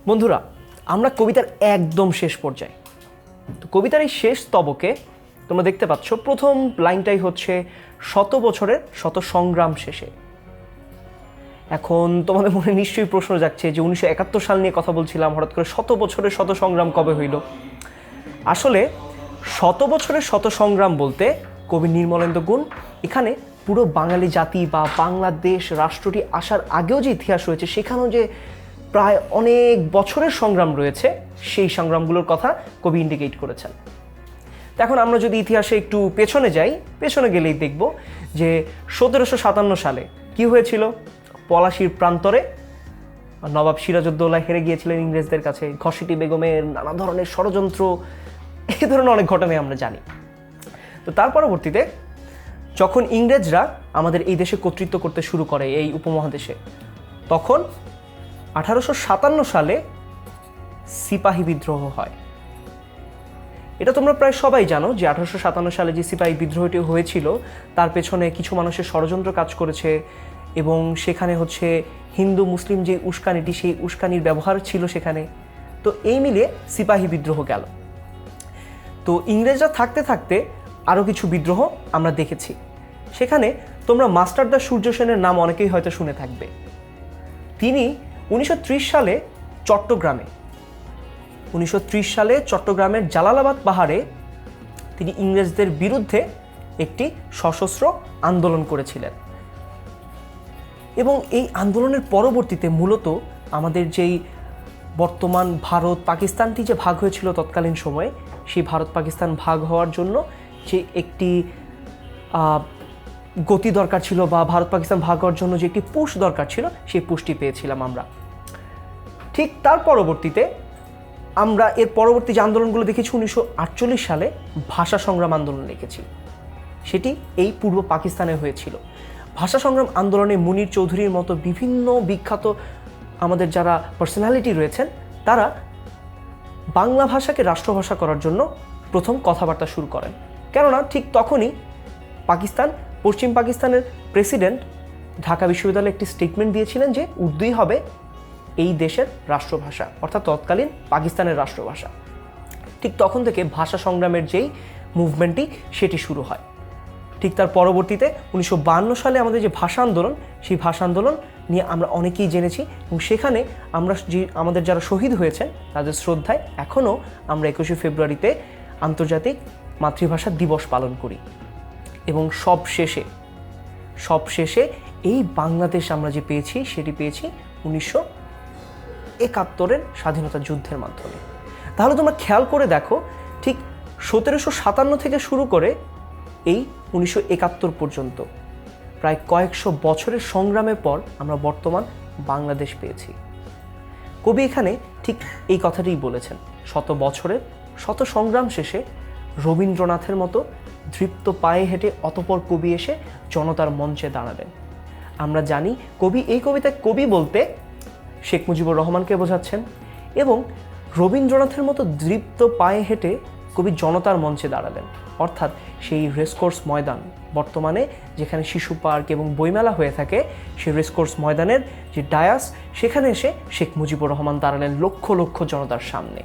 বন্ধুরা, আমরা কবিতার একদম শেষ পর্যায়ে। তো কবিতার এই শেষ স্তবকে তোমরা দেখতে পাচ্ছ প্রথম লাইনটাই হচ্ছে শত বছরের শত সংগ্রাম শেষে। এখন তোমাদের মনে নিশ্চয়ই প্রশ্ন যাচ্ছে যে 1971 সাল নিয়ে কথা বলছিলাম, হঠাৎ করে শত বছরের শত সংগ্রাম কবে হইল? আসলে শত বছরের শত সংগ্রাম বলতে কবি নির্মলেন্দু গুণ এখানে পুরো বাঙালি জাতি বা বাংলাদেশ রাষ্ট্রটি আসার আগেও যে ইতিহাস রয়েছে সেখানেও যে প্রায় অনেক বছরের সংগ্রাম রয়েছে, সেই সংগ্রামগুলোর কথা কবি ইন্ডিকেট করেছেন। এখন আমরা যদি ইতিহাসে একটু পেছনে যাই, পেছনে গেলেই দেখব যে 1757 সালে কি হয়েছিল। পলাশীর প্রান্তরে নবাব সিরাজউদ্দৌলা হেরে গিয়েছিলেন ইংরেজদের কাছে। ঘসেটি বেগমের নানা ধরনের ষড়যন্ত্র, এই ধরনের অনেক ঘটনাই আমরা জানি। তো তার পরবর্তীতে যখন ইংরেজরা আমাদের এই দেশে কর্তৃত্ব করতে শুরু করে এই উপমহাদেশে, তখন 1857 সালে সিপাহী বিদ্রোহ হয়। এটা তোমরা প্রায় সবাই জানো যে 1857 সালে যে সিপাহী বিদ্রোহটি হয়েছিল তার পেছনে কিছু মানুষের ষড়যন্ত্র কাজ করেছে এবং সেখানে হচ্ছে হিন্দু মুসলিম যে উস্কানিটি, সেই উস্কানির ব্যবহার ছিল সেখানে। তো এই মিলিয়ে সিপাহী বিদ্রোহ গেল। তো ইংরেজরা থাকতে থাকতে আরও কিছু বিদ্রোহ আমরা দেখেছি। সেখানে তোমরা মাস্টারদা সূর্য সেনের নাম অনেকেই হয়তো শুনে থাকবে। তিনি 1930 সালে চট্টগ্রামের জালালাবাদ পাহাড়ে তিনি ইংরেজদের বিরুদ্ধে একটি সশস্ত্র আন্দোলন করেছিলেন এবং এই আন্দোলনের পরবর্তীতে মূলত আমাদের যেই বর্তমান ভারত পাকিস্তানটি যে ভাগ হয়েছিল তৎকালীন সময়ে, সেই ভারত পাকিস্তান ভাগ হওয়ার জন্য যে একটি গতি দরকার ছিল বা ভারত পাকিস্তান ভাগ হওয়ার জন্য যে একটি পুশ দরকার ছিল, সেই পুশটি পেয়েছিলাম আমরা। ঠিক তার পরবর্তীতে আমরা এর পরবর্তী যে আন্দোলনগুলো দেখেছি 1948 সালে ভাষা সংগ্রাম আন্দোলন দেখেছি, সেটি এই পূর্ব পাকিস্তানে হয়েছিল। ভাষা সংগ্রাম আন্দোলনে মুনির চৌধুরীর মতো বিভিন্ন বিখ্যাত আমাদের যারা পার্সোনালিটি রয়েছেন, তারা বাংলা ভাষাকে রাষ্ট্রভাষা করার জন্য প্রথম কথাবার্তা শুরু করেন। কেননা ঠিক তখনই পশ্চিম পাকিস্তানের প্রেসিডেন্ট ঢাকা বিশ্ববিদ্যালয়ে একটি স্টেটমেন্ট দিয়েছিলেন যে উর্দুই হবে এই দেশের রাষ্ট্রভাষা, অর্থাৎ তৎকালীন পাকিস্তানের রাষ্ট্রভাষা। ঠিক তখন থেকে ভাষা সংগ্রামের যেই মুভমেন্টটি সেটি শুরু হয়। ঠিক তার পরবর্তীতে 1952 সালে আমাদের যে ভাষা আন্দোলন, সেই ভাষা আন্দোলন নিয়ে আমরা অনেকেই জেনেছি এবং সেখানে আমরা আমাদের যারা শহীদ হয়েছেন তাদের শ্রদ্ধায় এখনও আমরা 21শে ফেব্রুয়ারিতে আন্তর্জাতিক মাতৃভাষা দিবস পালন করি। এবং সবশেষে এই বাংলাদেশ আমরা যে পেয়েছি সেটি পেয়েছি 1971 স্বাধীনতা যুদ্ধের মাধ্যমে। তাহলে তোমরা খেয়াল করে দেখো, ঠিক 1757 থেকে শুরু করে এই 1971 পর্যন্ত প্রায় কয়েকশো বছরের সংগ্রামের পর আমরা বর্তমান বাংলাদেশ পেয়েছি। কবি এখানে ঠিক এই কথাটিই বলেছেন, শত বছরের শত সংগ্রাম শেষে রবীন্দ্রনাথের মতো দৃপ্ত পায়ে হেঁটে অতঃপর কবি এসে জনতার মঞ্চে দাঁড়াবেন। আমরা জানি এই কবিতায় কবি বলতে শেখ মুজিবুর রহমানকে বোঝাচ্ছেন এবং রবীন্দ্রনাথের মতো দৃপ্ত পায়ে হেঁটে কবি জনতার মঞ্চে দাঁড়ালেন, অর্থাৎ সেই রেসকোর্স ময়দান, বর্তমানে যেখানে শিশু পার্ক এবং বইমেলা হয়ে থাকে, সেই রেসকোর্স ময়দানের যে ডায়াস, সেখানে এসে শেখ মুজিবুর রহমান দাঁড়ালেন লক্ষ লক্ষ জনতার সামনে।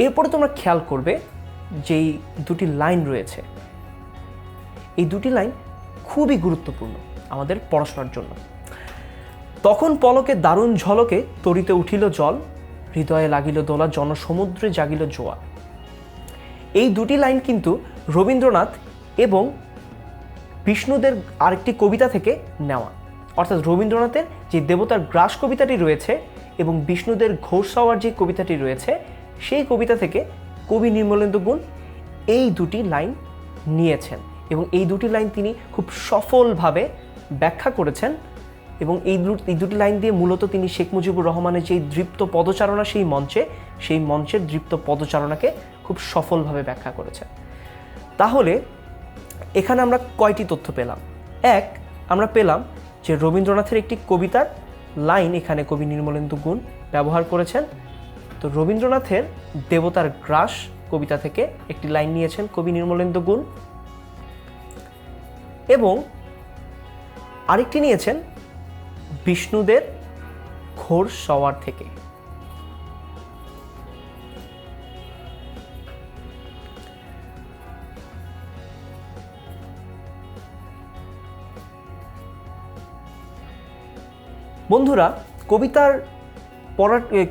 এরপরে তোমরা খেয়াল করবে যেই দুটি লাইন রয়েছে, এই দুটি লাইন খুবই গুরুত্বপূর্ণ আমাদের পড়াশোনার জন্য। তখন পলকে দারুণ ঝলকে তরিতে উঠিল জল, হৃদয়ে লাগিল দোলা, জনসমুদ্রে জাগিল জোয়া। এই দুটি লাইন কিন্তু রবীন্দ্রনাথ এবং বিষ্ণুদের আরেকটি কবিতা থেকে নেওয়া, অর্থাৎ রবীন্দ্রনাথের যে দেবতার গ্রাস কবিতাটি রয়েছে এবং বিষ্ণুদের ঘোষাওয়ার যে কবিতাটি রয়েছে, সেই কবিতা থেকে কবি নির্মলেন্দু গুণ এই দুটি লাইন নিয়েছেন এবং এই দুটি লাইন তিনি খুব সফলভাবে ব্যাখ্যা করেছেন এবং এই দুটি লাইন দিয়ে মূলত তিনি শেখ মুজিবুর রহমানের যেই দৃপ্ত পদচারণা, সেই মঞ্চের দৃপ্ত পদচারণাকে খুব সফলভাবে ব্যাখ্যা করেছেন। তাহলে এখানে আমরা কয়টি তথ্য পেলাম? এক, আমরা পেলাম যে রবীন্দ্রনাথের একটি কবিতার লাইন এখানে কবি নির্মলেন্দু গুণ ব্যবহার করেছেন। তো রবীন্দ্রনাথের দেবতার গ্রাস কবিতা থেকে একটি লাইন নিয়েছেন কবি নির্মলেন্দু গুণ এবং আরেকটি নিয়েছেন বিষ্ণুদের ঘোর সওয়ার থেকে। বন্ধুরা,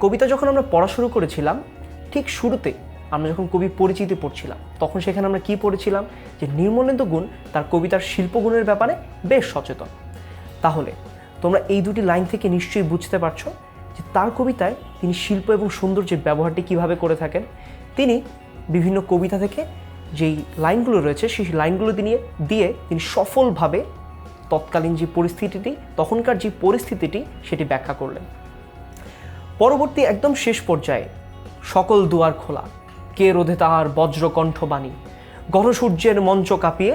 কবিতা যখন আমরা পড়া শুরু করেছিলাম, ঠিক শুরুতে আমরা যখন কবি পরিচিতি পড়ছিলাম, তখন সেখানে আমরা কি পড়েছিলাম, যে নির্মলেন্দু গুণ তার কবিতার শিল্পগুণের ব্যাপারে বেশ সচেতন। তাহলে তোমরা এই দুটি লাইন থেকে নিশ্চয়ই বুঝতে পারছো যে তার কবিতায় তিনি শিল্প এবং সৌন্দর্যের ব্যবহারটি কিভাবে করে থাকেন। তিনি বিভিন্ন কবিতা থেকে যেই লাইনগুলো রয়েছে সেই লাইনগুলো দিয়ে তিনি সফলভাবে তৎকালীন যে পরিস্থিতিটি, তখনকার যে পরিস্থিতিটি, সেটি ব্যাখ্যা করলেন। পরবর্তী একদম শেষ পর্যায়ে সকল দুয়ার খোলা, কে রোধে তাহার বজ্রকণ্ঠ বাণী, গণসূর্যের মঞ্চ কাঁপিয়ে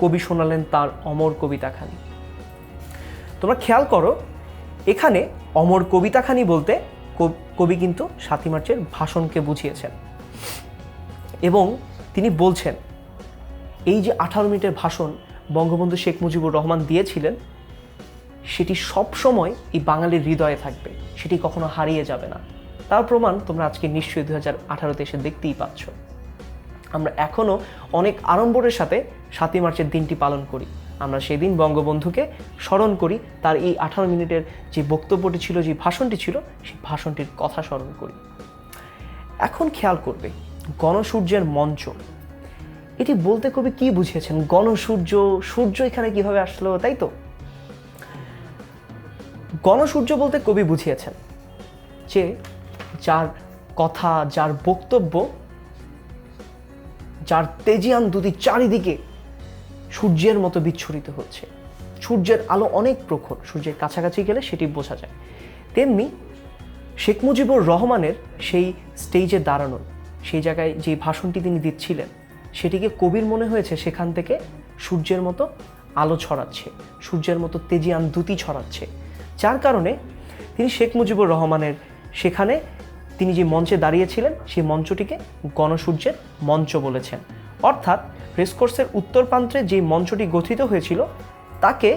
কবি শোনালেন তার অমর কবিতাখানি। তোমরা খেয়াল করো, এখানে অমর কবিতাখানি বলতে কবি কিন্তু ৭ই মার্চের ভাষণকে বুঝিয়েছেন এবং তিনি বলছেন এই যে 18 মিনিটের ভাষণ বঙ্গবন্ধু শেখ মুজিবুর রহমান দিয়েছিলেন, সেটি সব সময় এই বাঙালির হৃদয়ে থাকবে, সেটি কখনো হারিয়ে যাবে না। তার প্রমাণ তোমরা আজকে নিশ্চয়ই 2018-তে এসে দেখতেই পাচ্ছ। আমরা এখনও অনেক আড়ম্বরের সাথে ৭ই মার্চের দিনটি পালন করি। আমরা সেদিন বঙ্গবন্ধুকে স্মরণ করি, তার এই 18 মিনিটের যে বক্তব্যটি ছিল, যে ভাষণটি ছিল, সেই ভাষণটির কথা স্মরণ করি। এখন খেয়াল করবে গণসূর্যের মঞ্চ, এটি বলতে কবি কি বুঝিয়েছেন? গণসূর্য, সূর্য এখানে কিভাবে আসলো, তাই তো? গণসূর্য বলতে কবি বুঝিয়েছেন যে যার কথা, যার বক্তব্য, যার তেজিয়ান দুটি চারিদিকে সূর্যের মতো বিচ্ছুরিত হচ্ছে। সূর্যের আলো অনেক প্রখর, সূর্যের কাছাকাছি গেলে সেটি বোঝা যায়। তেমনি শেখ মুজিবুর রহমানের সেই স্টেজে দাঁড়ানো, সেই জায়গায় যে ভাষণটি তিনি দিচ্ছিলেন, সেটিকে কবির মনে হয়েছে সেখান থেকে সূর্যের মতো আলো ছড়াচ্ছে, সূর্যের মতো তেজিয়ান দ্যুতি ছড়াচ্ছে, যার কারণে তিনি শেখ মুজিবুর রহমানের সেখানে তিনি যে মঞ্চে দাঁড়িয়েছিলেন, সেই মঞ্চটিকে গণসূর্যের মঞ্চ বলেছেন। অর্থাৎ রেসকোর্সের উত্তর প্রান্তে যে মঞ্চটি গঠিত হয়েছিল, তাকে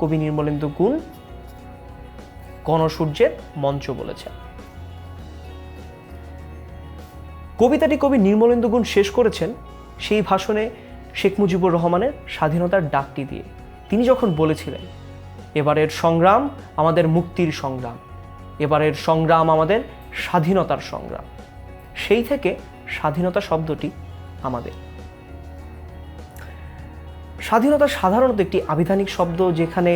কবি নির্মলেন্দু গুণ গণসূর্যের মঞ্চ বলেছেন। কবিতাটি কবি নির্মলেন্দু গুণ শেষ করেছেন সেই ভাষণে শেখ মুজিবুর রহমানের স্বাধীনতার ডাকটি দিয়ে। তিনি যখন বলেছিলেন, এবারের সংগ্রাম আমাদের মুক্তির সংগ্রাম, এবারের সংগ্রাম আমাদের স্বাধীনতার সংগ্রাম। সেই থেকে স্বাধীনতা শব্দটি আমাদের। স্বাধীনতা সাধারণত একটি আবিধানিক শব্দ, যেখানে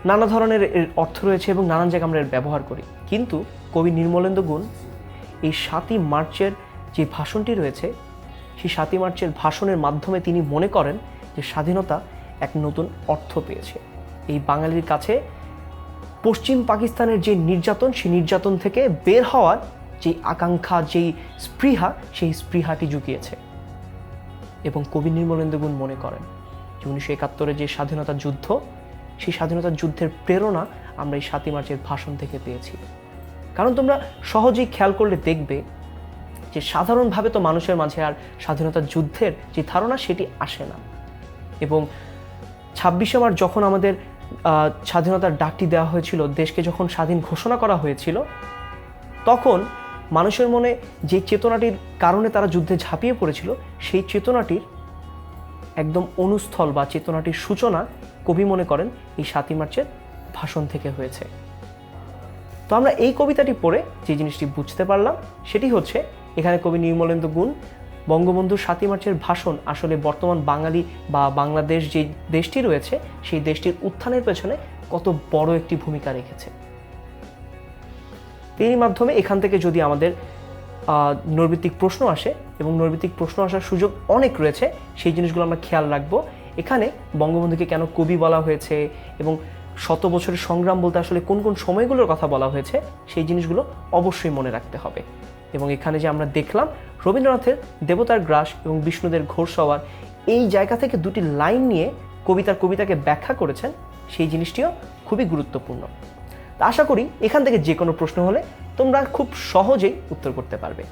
নানা ধরনের অর্থ রয়েছে এবং নানান জায়গায় আমরা এর ব্যবহার করি। কিন্তু কবি নির্মলেন্দু গুণ এই ৭ই মার্চের যে ভাষণটি রয়েছে, সেই ৭ই মার্চের ভাষণের মাধ্যমে তিনি মনে করেন যে স্বাধীনতা এক নতুন অর্থ পেয়েছে। এই বাঙালির কাছে পশ্চিম পাকিস্তানের যে নির্যাতন, সেই নির্যাতন থেকে বের হওয়ার যে আকাঙ্ক্ষা, যেই স্পৃহা, সেই স্পৃহাটি জুগিয়েছে। এবং কবি নির্মলেন্দু গুণ মনে করেন যে 1971-এর যে স্বাধীনতা যুদ্ধ, সেই স্বাধীনতা যুদ্ধের প্রেরণা আমরা এই ৭ই মার্চের ভাষণ থেকে পেয়েছি। কারণ তোমরা সহজেই খেয়াল করলে দেখবে যে সাধারণভাবে তো মানুষের মাঝে আর স্বাধীনতা যুদ্ধের যে ধারণা, সেটি আসে না। এবং 26শে মার্চ যখন আমাদের স্বাধীনতার ডাকটি দেওয়া হয়েছিল, দেশকে যখন স্বাধীন ঘোষণা করা হয়েছিল, তখন মানুষের মনে যে চেতনাটির কারণে তারা যুদ্ধে ঝাঁপিয়ে পড়েছিল, সেই চেতনাটির একদম অনুস্থল বা চেতনাটির সূচনা কবি মনে করেন এই ৭ই মার্চের ভাষণ থেকে হয়েছে। তো আমরা এই কবিতাটি পড়ে যে জিনিসটি বুঝতে পারলাম, সেটি হচ্ছে এখানে কবি নির্মলেন্দু গুণ বঙ্গবন্ধুর ৭ই মার্চের ভাষণ আসলে বর্তমান বাঙালি বা বাংলাদেশ যে দেশটি রয়েছে, সেই দেশটির উত্থানের পেছনে কত বড় একটি ভূমিকা রেখেছে। এর মাধ্যমে এখান থেকে যদি আমাদের নৈর্ব্যক্তিক প্রশ্ন আসে, এবং নৈর্ব্যক্তিক প্রশ্ন আসার সুযোগ অনেক রয়েছে, সেই জিনিসগুলো আমরা খেয়াল রাখবো। এখানে বঙ্গবন্ধুকে কেন কবি বলা হয়েছে এবং 100 বছরের সংগ্রাম বলতে আসলে কোন কোন সময়গুলোর কথা বলা হয়েছে, সেই জিনিসগুলো অবশ্যই মনে রাখতে হবে। এবং এখানে যে আমরা দেখলাম রবীন্দ্রনাথের দেবতার গ্রাস এবং বিষ্ণুদের ঘোর সওয়ার, এই জায়গা থেকে দুটি লাইন নিয়ে কবিতাকে ব্যাখ্যা করেছেন, সেই জিনিসটিও খুবই গুরুত্বপূর্ণ। তা আশা করি এখান থেকে যে কোনো প্রশ্ন হলে তোমরা খুব সহজেই উত্তর করতে পারবে।